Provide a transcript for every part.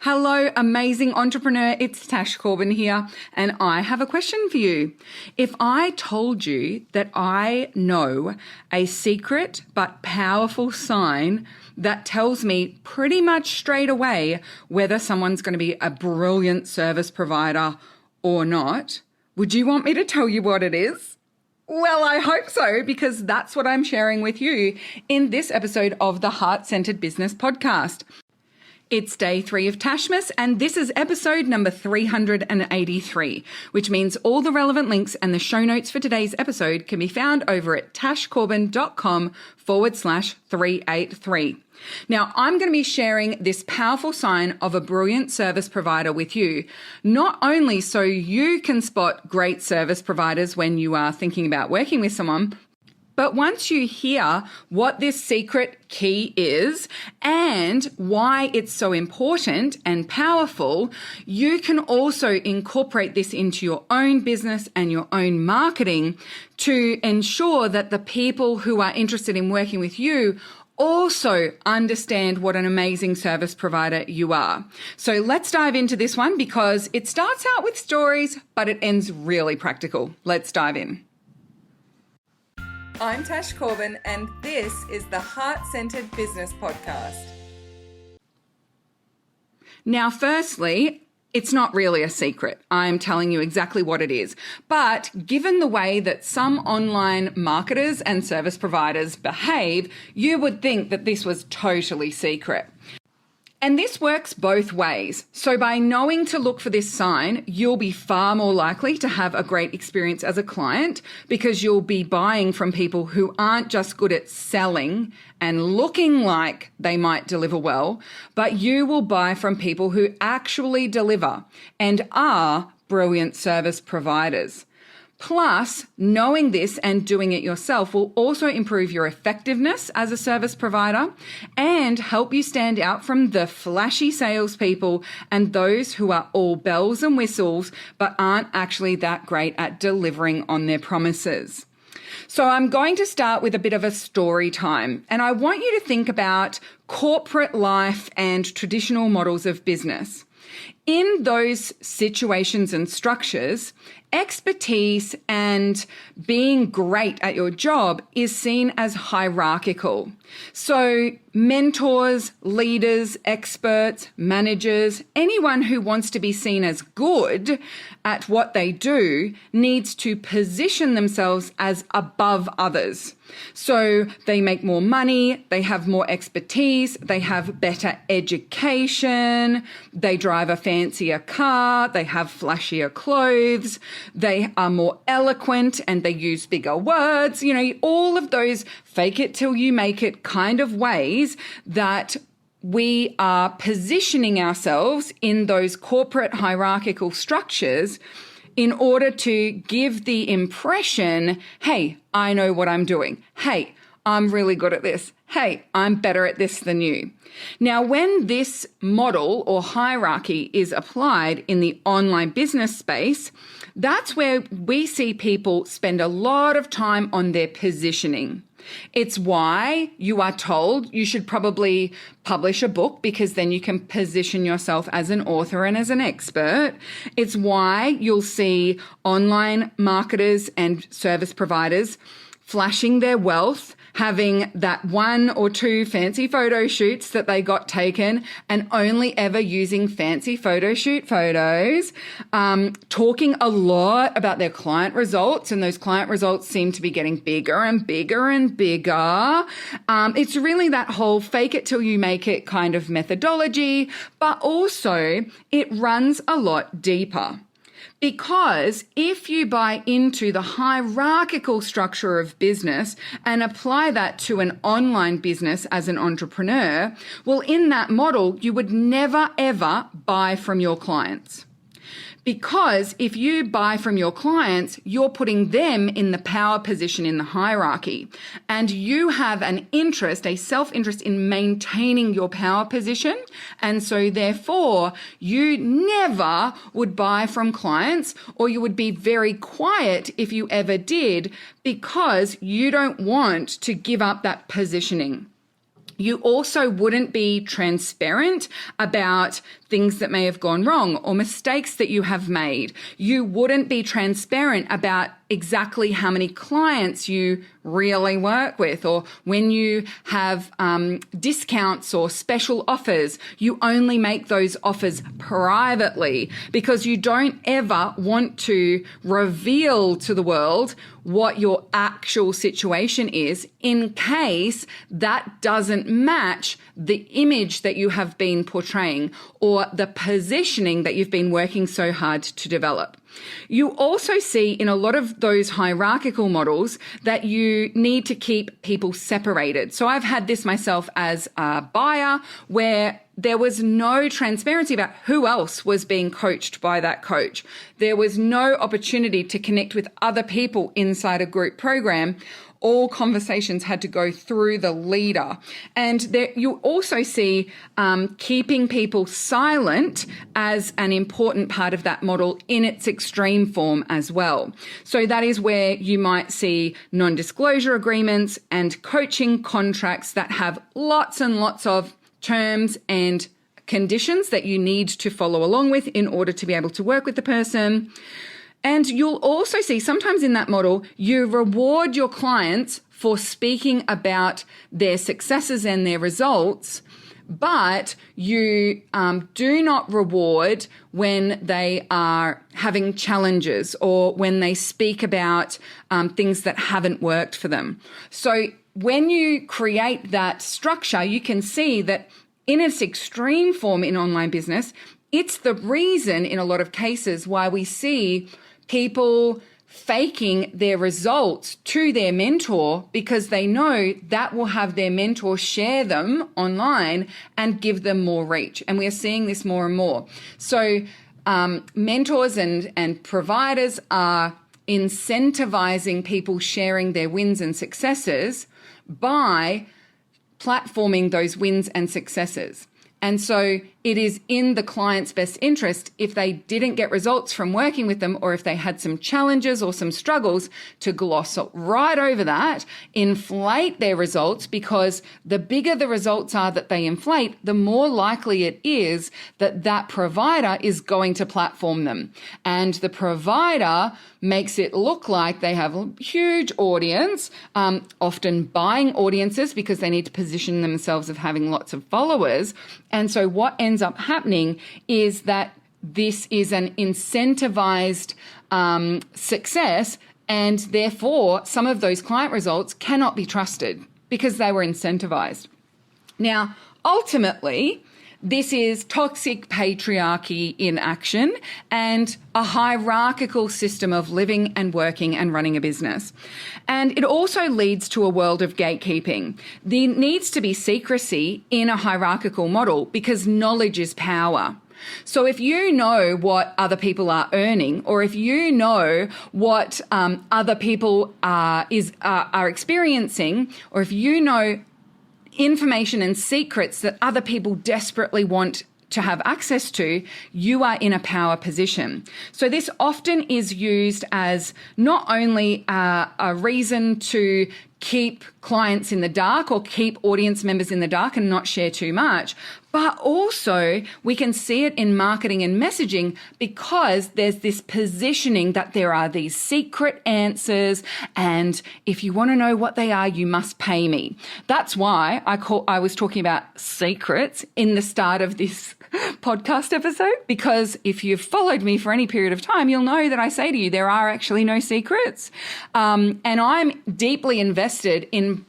Hello, amazing entrepreneur. It's Tash Corbin here, and I have a question for you. If I told you that I know a secret but powerful sign that tells me pretty much straight away whether someone's going to be a brilliant service provider or not, would you want me to tell you what it is? Well, I hope so, because that's what I'm sharing with you in this episode of the Heart-Centered Business Podcast. It's day 3 of Tashmas, and this is episode number 383, which means all the relevant links and the show notes for today's episode can be found over at tashcorbin.com/383. Now, I'm going to be sharing this powerful sign of a brilliant service provider with you, not only so you can spot great service providers when you are thinking about working with someone, but once you hear what this secret key is and why it's so important and powerful, you can also incorporate this into your own business and your own marketing to ensure that the people who are interested in working with you also understand what an amazing service provider you are. So let's dive into this one, because it starts out with stories, but it ends really practical. Let's dive in. I'm Tash Corbin, and this is the Heart-Centered Business Podcast. Now, firstly, it's not really a secret. I'm telling you exactly what it is. But given the way that some online marketers and service providers behave, you would think that this was totally secret. And this works both ways. So by knowing to look for this sign, you'll be far more likely to have a great experience as a client, because you'll be buying from people who aren't just good at selling and looking like they might deliver well, but you will buy from people who actually deliver and are brilliant service providers. Plus, knowing this and doing it yourself will also improve your effectiveness as a service provider and help you stand out from the flashy salespeople and those who are all bells and whistles but aren't actually that great at delivering on their promises. So I'm going to start with a bit of a story time, and I want you to think about corporate life and traditional models of business. In those situations and structures, expertise and being great at your job is seen as hierarchical. So mentors, leaders, experts, managers, anyone who wants to be seen as good at what they do needs to position themselves as above others. So they make more money, they have more expertise, they have better education, they drive a fancier car, they have flashier clothes, they are more eloquent and they use bigger words, all of those fake it till you make it kind of ways that we are positioning ourselves in those corporate hierarchical structures in order to give the impression, hey, I know what I'm doing. Hey, I'm really good at this. Hey, I'm better at this than you. Now, when this model or hierarchy is applied in the online business space, that's where we see people spend a lot of time on their positioning. It's why you are told you should probably publish a book, because then you can position yourself as an author and as an expert. It's why you'll see online marketers and service providers flashing their wealth, having that 1 or 2 fancy photo shoots that they got taken and only ever using fancy photo shoot photos, talking a lot about their client results, and those client results seem to be getting bigger and bigger and bigger. It's really that whole fake it till you make it kind of methodology, but also it runs a lot deeper. Because if you buy into the hierarchical structure of business and apply that to an online business as an entrepreneur, well, in that model, you would never, ever buy from your clients. Because if you buy from your clients, you're putting them in the power position in the hierarchy, and you have an interest, a self-interest in maintaining your power position. And so therefore you never would buy from clients, or you would be very quiet if you ever did, because you don't want to give up that positioning. You also wouldn't be transparent about things that may have gone wrong or mistakes that you have made. You wouldn't be transparent about exactly how many clients you really work with, or when you have discounts or special offers, you only make those offers privately because you don't ever want to reveal to the world what your actual situation is in case that doesn't match the image that you have been portraying or the positioning that you've been working so hard to develop. You also see in a lot of those hierarchical models that you need to keep people separated. So I've had this myself as a buyer where there was no transparency about who else was being coached by that coach. There was no opportunity to connect with other people inside a group program. All conversations had to go through the leader. And there, you also see keeping people silent as an important part of that model in its extreme form as well. So that is where you might see non-disclosure agreements and coaching contracts that have lots and lots of terms and conditions that you need to follow along with in order to be able to work with the person. And you'll also see sometimes in that model, you reward your clients for speaking about their successes and their results, but you do not reward when they are having challenges or when they speak about things that haven't worked for them. So when you create that structure, you can see that in its extreme form in online business, it's the reason in a lot of cases why we see people faking their results to their mentor because they know that will have their mentor share them online and give them more reach. And we are seeing this more and more. So mentors and providers are incentivizing people sharing their wins and successes by platforming those wins and successes. And so it is in the client's best interest if they didn't get results from working with them or if they had some challenges or some struggles to gloss right over that, inflate their results, because the bigger the results are that they inflate, the more likely it is that that provider is going to platform them. And the provider makes it look like they have a huge audience, often buying audiences because they need to position themselves of having lots of followers. And so what ends up happening is that this is an incentivized success, and therefore some of those client results cannot be trusted because they were incentivized. Now, ultimately, this is toxic patriarchy in action and a hierarchical system of living and working and running a business. And it also leads to a world of gatekeeping. There needs to be secrecy in a hierarchical model because knowledge is power. So if you know what other people are earning, or if you know what other people are experiencing, or if you know information and secrets that other people desperately want to have access to, you are in a power position. So this often is used as not only a reason to keep clients in the dark or keep audience members in the dark and not share too much, but also we can see it in marketing and messaging because there's this positioning that there are these secret answers, and if you want to know what they are, you must pay me. That's why I was talking about secrets in the start of this podcast episode, because if you've followed me for any period of time, you'll know that I say to you, there are actually no secrets. And I'm deeply invested in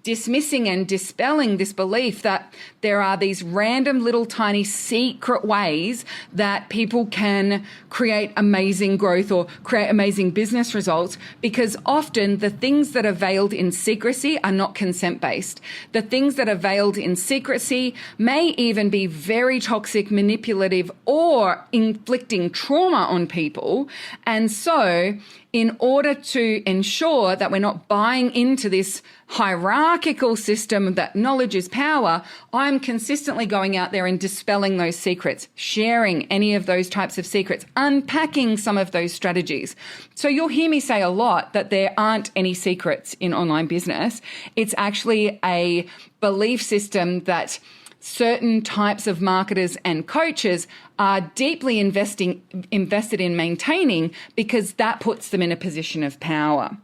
dismissing and dispelling this belief that there are these random little tiny secret ways that people can create amazing growth or create amazing business results, because often the things that are veiled in secrecy are not consent-based. The things that are veiled in secrecy may even be very toxic, manipulative, or inflicting trauma on people. And so in order to ensure that we're not buying into this hierarchical system that knowledge is power, I'm consistently going out there and dispelling those secrets, sharing any of those types of secrets, unpacking some of those strategies. So you'll hear me say a lot that there aren't any secrets in online business. It's actually a belief system that certain types of marketers and coaches are deeply invested in maintaining, because that puts them in a position of power.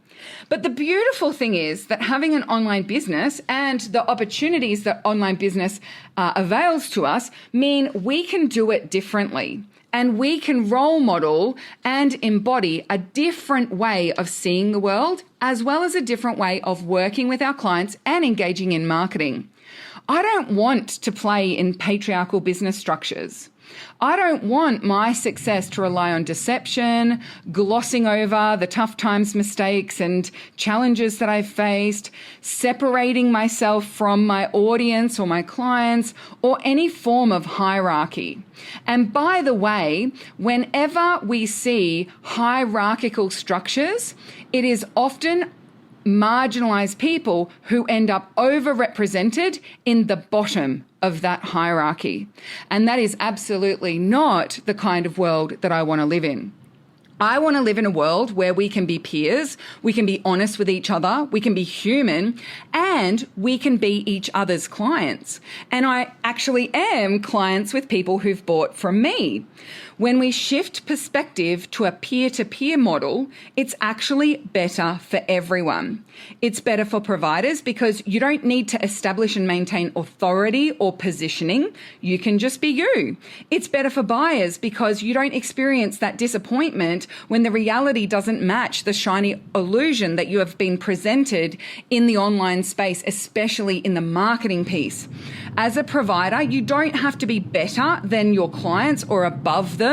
But the beautiful thing is that having an online business and the opportunities that online business avails to us mean we can do it differently. And we can role model and embody a different way of seeing the world, as well as a different way of working with our clients and engaging in marketing. I don't want to play in patriarchal business structures. I don't want my success to rely on deception, glossing over the tough times, mistakes, and challenges that I've faced, separating myself from my audience or my clients, or any form of hierarchy. And by the way, whenever we see hierarchical structures, it is often marginalized people who end up overrepresented in the bottom of that hierarchy. And that is absolutely not the kind of world that I want to live in. I want to live in a world where we can be peers, we can be honest with each other, we can be human, and we can be each other's clients. And I actually am clients with people who've bought from me. When we shift perspective to a peer-to-peer model, it's actually better for everyone. It's better for providers because you don't need to establish and maintain authority or positioning. You can just be you. It's better for buyers because you don't experience that disappointment when the reality doesn't match the shiny illusion that you have been presented in the online space, especially in the marketing piece. As a provider, you don't have to be better than your clients or above them,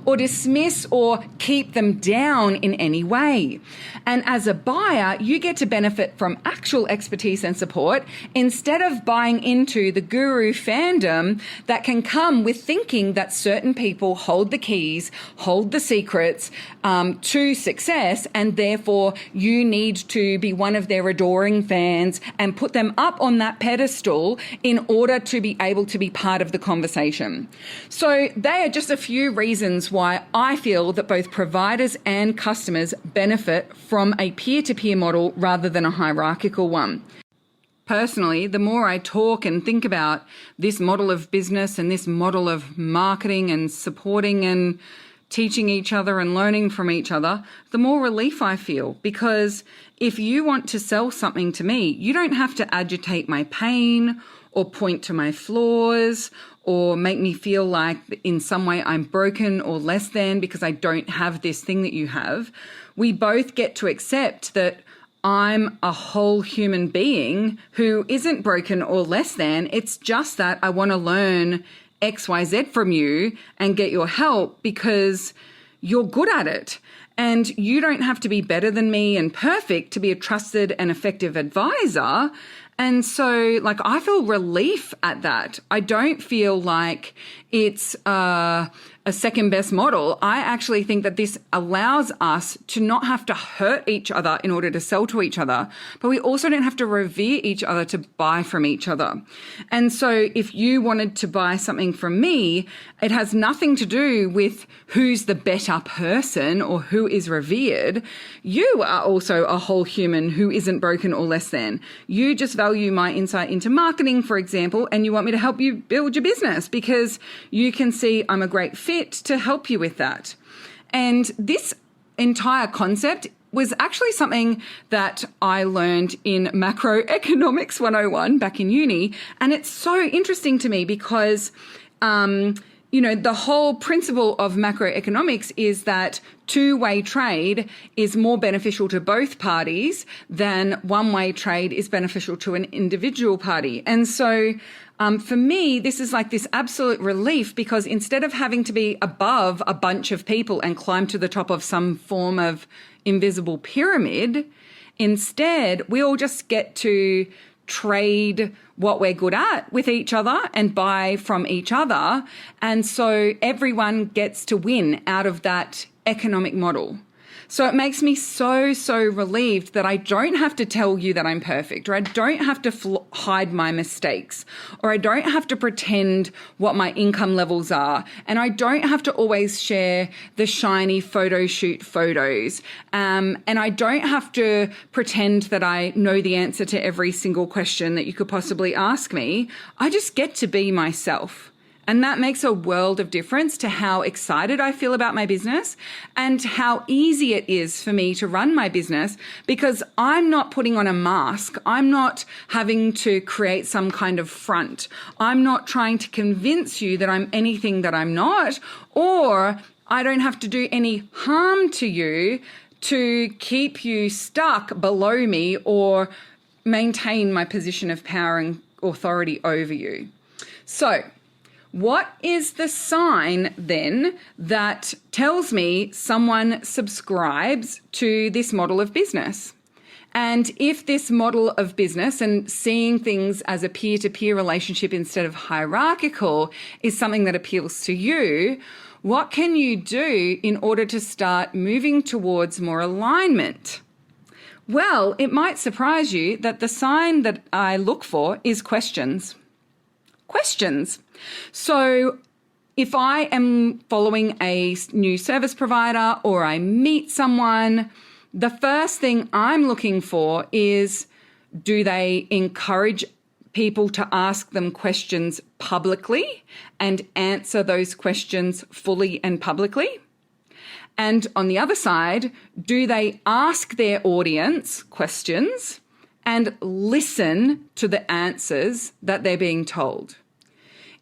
or dismiss or keep them down in any way. And as a buyer, you get to benefit from actual expertise and support instead of buying into the guru fandom that can come with thinking that certain people hold the keys, hold the secrets to success, and therefore you need to be one of their adoring fans and put them up on that pedestal in order to be able to be part of the conversation. So they are just a few reasons why I feel that both providers and customers benefit from a peer-to-peer model rather than a hierarchical one. Personally, the more I talk and think about this model of business and this model of marketing and supporting and teaching each other and learning from each other, the more relief I feel. Because if you want to sell something to me, you don't have to agitate my pain or point to my flaws or make me feel like in some way I'm broken or less than because I don't have this thing that you have. We both get to accept that I'm a whole human being who isn't broken or less than. It's just that I want to learn XYZ from you and get your help because you're good at it. And you don't have to be better than me and perfect to be a trusted and effective advisor. And so, I feel relief at that. I don't feel like it's a second best model. I actually think that this allows us to not have to hurt each other in order to sell to each other, but we also don't have to revere each other to buy from each other. And so if you wanted to buy something from me, it has nothing to do with who's the better person or who is revered. You are also a whole human who isn't broken or less than. You just value my insight into marketing, for example, and you want me to help you build your business because you can see I'm a great fit to help you with that. And this entire concept was actually something that I learned in Macroeconomics 101 back in uni. And it's so interesting to me because, the whole principle of macroeconomics is that two-way trade is more beneficial to both parties than one-way trade is beneficial to an individual party. And so for me, this is like this absolute relief because instead of having to be above a bunch of people and climb to the top of some form of invisible pyramid, instead we all just get to trade what we're good at with each other and buy from each other. And so everyone gets to win out of that economic model. So it makes me so, so relieved that I don't have to tell you that I'm perfect, or I don't have to hide my mistakes, or I don't have to pretend what my income levels are, and I don't have to always share the shiny photo shoot photos, and I don't have to pretend that I know the answer to every single question that you could possibly ask me. I just get to be myself. And that makes a world of difference to how excited I feel about my business and how easy it is for me to run my business, because I'm not putting on a mask. I'm not having to create some kind of front. I'm not trying to convince you that I'm anything that I'm not, or I don't have to do any harm to you to keep you stuck below me or maintain my position of power and authority over you. So, what is the sign then that tells me someone subscribes to this model of business? And if this model of business and seeing things as a peer-to-peer relationship instead of hierarchical is something that appeals to you, what can you do in order to start moving towards more alignment? Well, it might surprise you that the sign that I look for is questions. Questions. So if I am following a new service provider or I meet someone, the first thing I'm looking for is, do they encourage people to ask them questions publicly and answer those questions fully and publicly? And on the other side, do they ask their audience questions and listen to the answers that they're being told?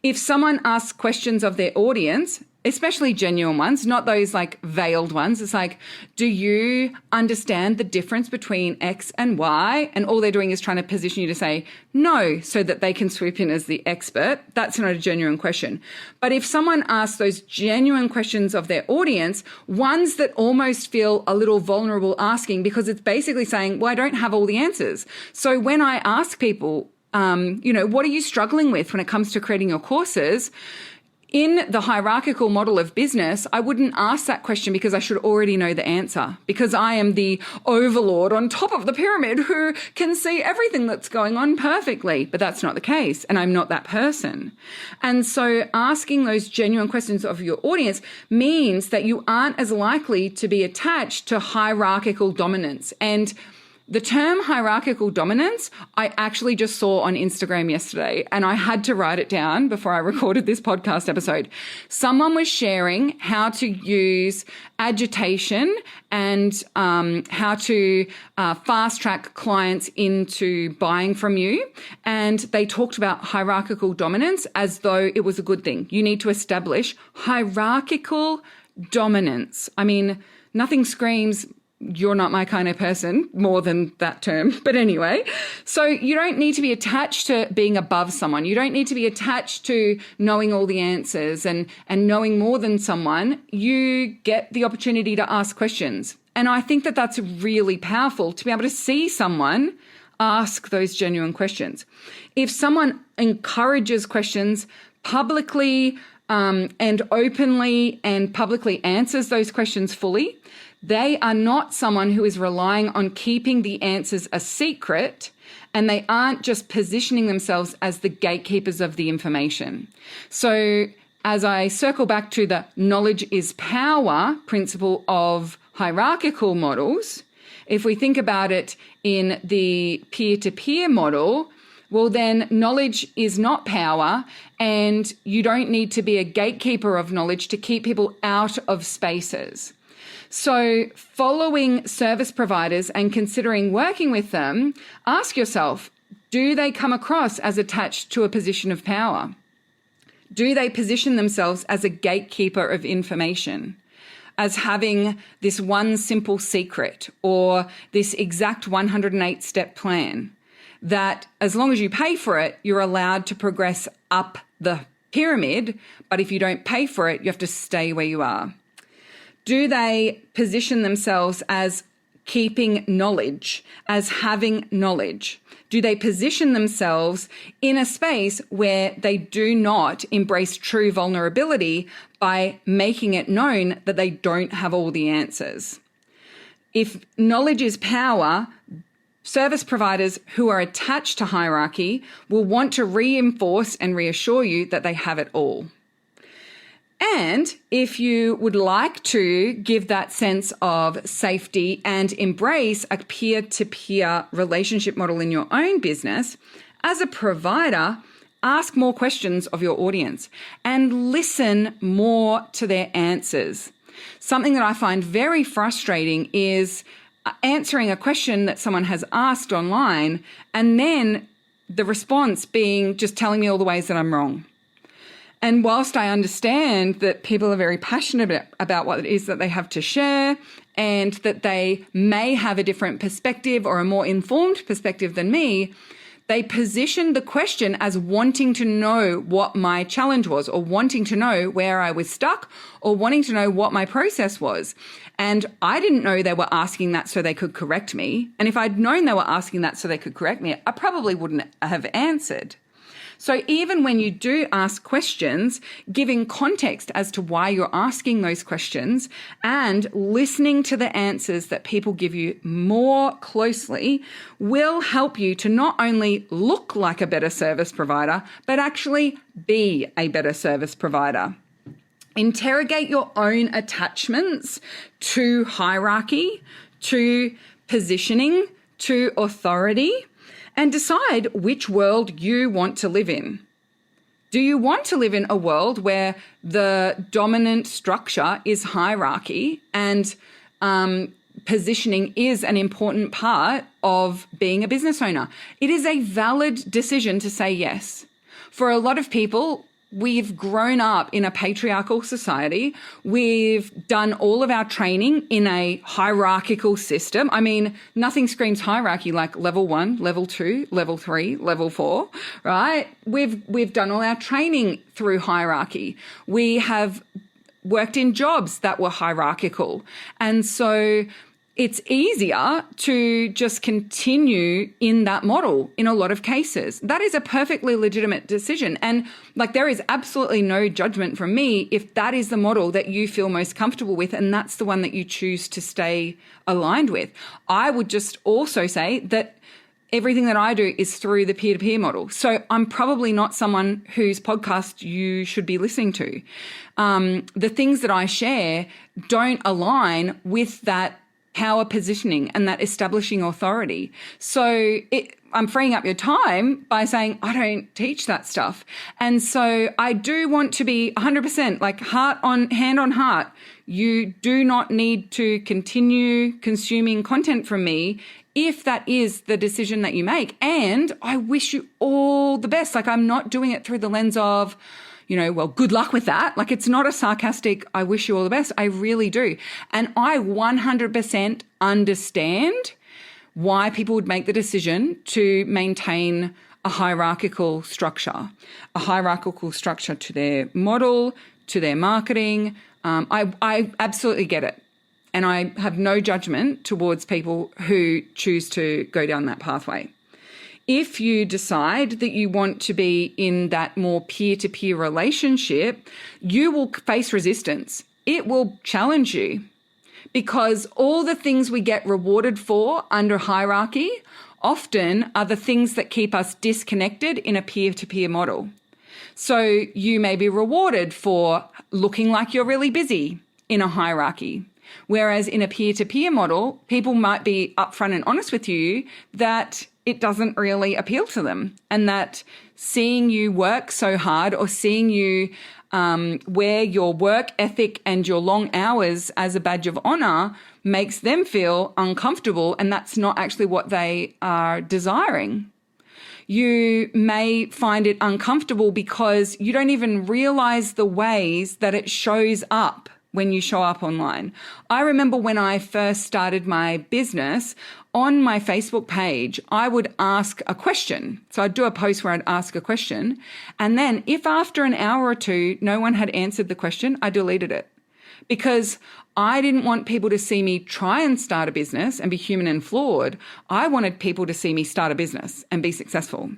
If someone asks questions of their audience, especially genuine ones, not those like veiled ones, it's like, do you understand the difference between X and Y? And all they're doing is trying to position you to say no so that they can swoop in as the expert. That's not a genuine question. But if someone asks those genuine questions of their audience, ones that almost feel a little vulnerable asking, because it's basically saying, well, I don't have all the answers. So when I ask people, what are you struggling with when it comes to creating your courses? In the hierarchical model of business, I wouldn't ask that question because I should already know the answer, because I am the overlord on top of the pyramid who can see everything that's going on perfectly. But that's not the case, and I'm not that person. And so asking those genuine questions of your audience means that you aren't as likely to be attached to hierarchical dominance. And the term hierarchical dominance, I actually just saw on Instagram yesterday, and I had to write it down before I recorded this podcast episode. Someone was sharing how to use agitation and how to fast track clients into buying from you. And they talked about hierarchical dominance as though it was a good thing. You need to establish hierarchical dominance. I mean, nothing screams you're not my kind of person more than that term. But anyway, so you don't need to be attached to being above someone. You don't need to be attached to knowing all the answers and knowing more than someone. You get the opportunity to ask questions. And I think that that's really powerful, to be able to see someone ask those genuine questions. If someone encourages questions publicly and openly and publicly answers those questions fully, they are not someone who is relying on keeping the answers a secret, and they aren't just positioning themselves as the gatekeepers of the information. So as I circle back to the knowledge is power principle of hierarchical models, if we think about it in the peer-to-peer model, well, then knowledge is not power, and you don't need to be a gatekeeper of knowledge to keep people out of spaces. So following service providers and considering working with them, ask yourself, do they come across as attached to a position of power? Do they position themselves as a gatekeeper of information, as having this one simple secret or this exact 108-step plan that as long as you pay for it, you're allowed to progress up the pyramid, but if you don't pay for it, you have to stay where you are? Do they position themselves as keeping knowledge, as having knowledge? Do they position themselves in a space where they do not embrace true vulnerability by making it known that they don't have all the answers? If knowledge is power, service providers who are attached to hierarchy will want to reinforce and reassure you that they have it all. And if you would like to give that sense of safety and embrace a peer-to-peer relationship model in your own business, as a provider, ask more questions of your audience and listen more to their answers. Something that I find very frustrating is answering a question that someone has asked online and then the response being just telling me all the ways that I'm wrong. And whilst I understand that people are very passionate about what it is that they have to share and that they may have a different perspective or a more informed perspective than me, they positioned the question as wanting to know what my challenge was, or wanting to know where I was stuck, or wanting to know what my process was. And I didn't know they were asking that so they could correct me. And if I'd known they were asking that so they could correct me, I probably wouldn't have answered. So even when you do ask questions, giving context as to why you're asking those questions and listening to the answers that people give you more closely will help you to not only look like a better service provider, but actually be a better service provider. Interrogate your own attachments to hierarchy, to positioning, to authority, and decide which world you want to live in. Do you want to live in a world where the dominant structure is hierarchy and positioning is an important part of being a business owner? It is a valid decision to say yes. For a lot of people, we've grown up in a patriarchal society. We've done all of our training in a hierarchical system. I mean, nothing screams hierarchy like level 1, level 2, level 3, level 4, right? We've done all our training through hierarchy. We have worked in jobs that were hierarchical. And so it's easier to just continue in that model in a lot of cases. That is a perfectly legitimate decision. And there is absolutely no judgment from me if that is the model that you feel most comfortable with and that's the one that you choose to stay aligned with. I would just also say that everything that I do is through the peer-to-peer model. So I'm probably not someone whose podcast you should be listening to. The things that I share don't align with that power positioning and that establishing authority. So I'm freeing up your time by saying I don't teach that stuff. And so I do want to be 100% hand on heart. You do not need to continue consuming content from me if that is the decision that you make. And I wish you all the best. I'm not doing it through the lens of, well, good luck with that. It's not a sarcastic, I wish you all the best. I really do. And I 100% understand why people would make the decision to maintain a hierarchical structure to their model, to their marketing. I absolutely get it. And I have no judgment towards people who choose to go down that pathway. If you decide that you want to be in that more peer-to-peer relationship, you will face resistance. It will challenge you because all the things we get rewarded for under hierarchy often are the things that keep us disconnected in a peer-to-peer model. So you may be rewarded for looking like you're really busy in a hierarchy. Whereas in a peer-to-peer model, people might be upfront and honest with you that it doesn't really appeal to them and that seeing you work so hard or seeing you wear your work ethic and your long hours as a badge of honor makes them feel uncomfortable, and that's not actually what they are desiring. You may find it uncomfortable because you don't even realize the ways that it shows up when you show up online. I remember when I first started my business, on my Facebook page, I would ask a question. So I'd do a post where I'd ask a question. And then if after an hour or two, no one had answered the question, I deleted it because I didn't want people to see me try and start a business and be human and flawed. I wanted people to see me start a business and be successful.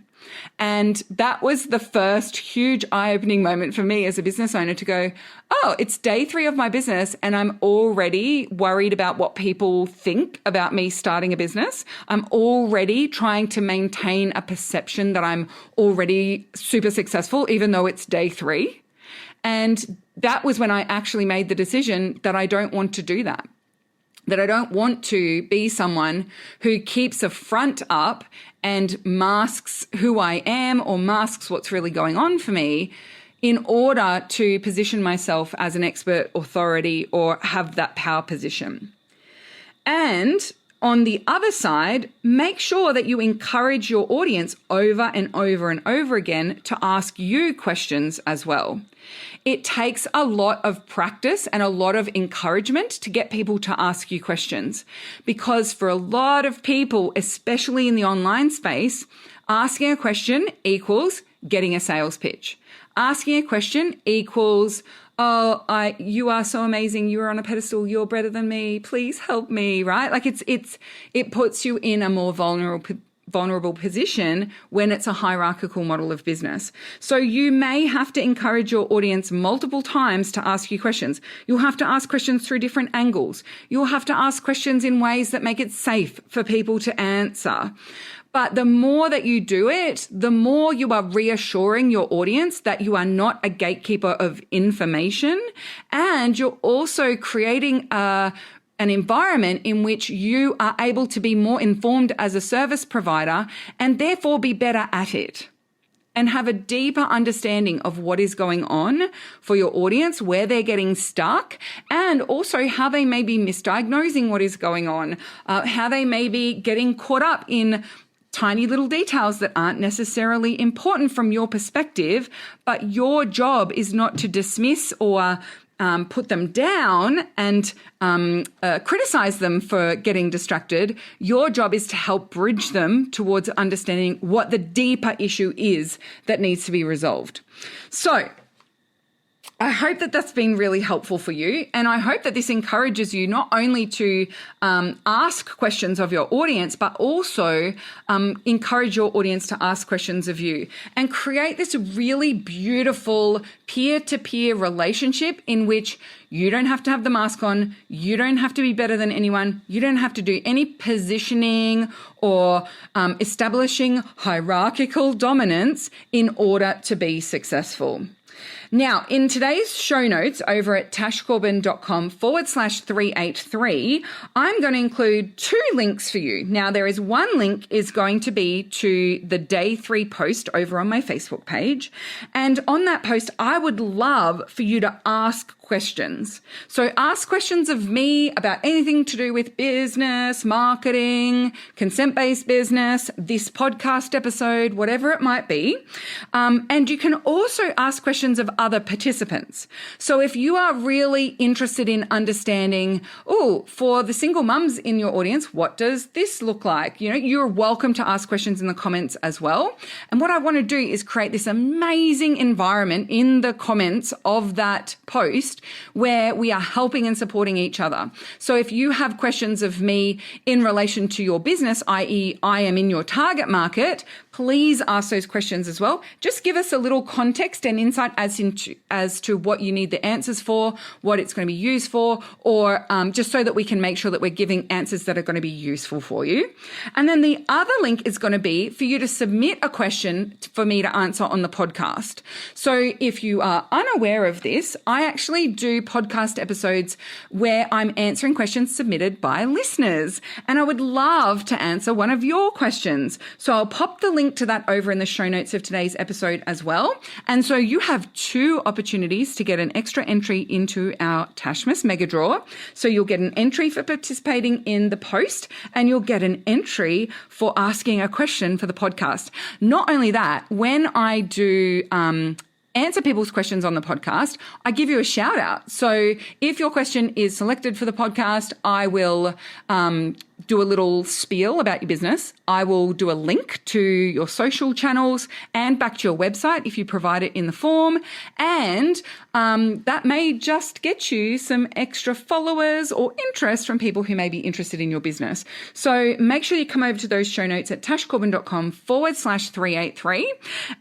And that was the first huge eye-opening moment for me as a business owner to go, oh, it's day 3 of my business and I'm already worried about what people think about me starting a business. I'm already trying to maintain a perception that I'm already super successful, even though it's day 3. And that was when I actually made the decision that I don't want to do that. That I don't want to be someone who keeps a front up and masks who I am or masks what's really going on for me in order to position myself as an expert authority or have that power position. And on the other side, make sure that you encourage your audience over and over and over again to ask you questions as well. It takes a lot of practice and a lot of encouragement to get people to ask you questions, because for a lot of people, especially in the online space, asking a question equals getting a sales pitch. Asking a question equals, oh, you are so amazing. You are on a pedestal. You're better than me. Please help me, right? Like it puts you in a more vulnerable position when it's a hierarchical model of business. So you may have to encourage your audience multiple times to ask you questions. You'll have to ask questions through different angles. You'll have to ask questions in ways that make it safe for people to answer. But the more that you do it, the more you are reassuring your audience that you are not a gatekeeper of information, and you're also creating an environment in which you are able to be more informed as a service provider and therefore be better at it and have a deeper understanding of what is going on for your audience, where they're getting stuck, and also how they may be misdiagnosing what is going on, how they may be getting caught up in tiny little details that aren't necessarily important from your perspective, but your job is not to dismiss or put them down and criticize them for getting distracted. Your job is to help bridge them towards understanding what the deeper issue is that needs to be resolved. So I hope that that's been really helpful for you. And I hope that this encourages you not only to ask questions of your audience, but also encourage your audience to ask questions of you and create this really beautiful peer-to-peer relationship in which you don't have to have the mask on. You don't have to be better than anyone. You don't have to do any positioning or establishing hierarchical dominance in order to be successful. Now, in today's show notes over at tashcorbin.com/383, I'm going to include 2 links for you. Now, there is one link is going to be to the day 3 post over on my Facebook page. And on that post, I would love for you to ask questions. So ask questions of me about anything to do with business, marketing, consent-based business, this podcast episode, whatever it might be. And you can also ask questions of other participants. So if you are really interested in understanding, for the single mums in your audience, what does this look like? You're welcome to ask questions in the comments as well. And what I want to do is create this amazing environment in the comments of that post where we are helping and supporting each other. So if you have questions of me in relation to your business, i.e. I am in your target market, please ask those questions as well. Just give us a little context and insight as to what you need the answers for, what it's going to be used for, or just so that we can make sure that we're giving answers that are going to be useful for you. And then the other link is going to be for you to submit a question for me to answer on the podcast. So if you are unaware of this, I actually do podcast episodes where I'm answering questions submitted by listeners, and I would love to answer one of your questions. So I'll pop the link to that over in the show notes of today's episode as well. And so you have 2 opportunities to get an extra entry into our Tashmas Mega Draw. So you'll get an entry for participating in the post, and you'll get an entry for asking a question for the podcast. Not only that, when I do answer people's questions on the podcast, I give you a shout out. So if your question is selected for the podcast, I will do a little spiel about your business. I will do a link to your social channels and back to your website if you provide it in the form. And that may just get you some extra followers or interest from people who may be interested in your business. So make sure you come over to those show notes at tashcorbin.com/383.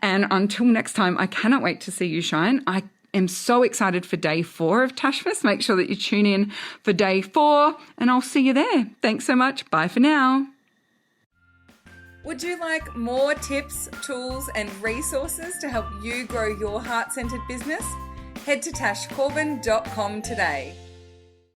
And until next time, I cannot wait to see you shine. I am so excited for day 4 of Tashmas. Make sure that you tune in for day 4 and I'll see you there. Thanks so much. Bye for now. Would you like more tips, tools and resources to help you grow your heart-centered business? Head to tashcorbin.com today.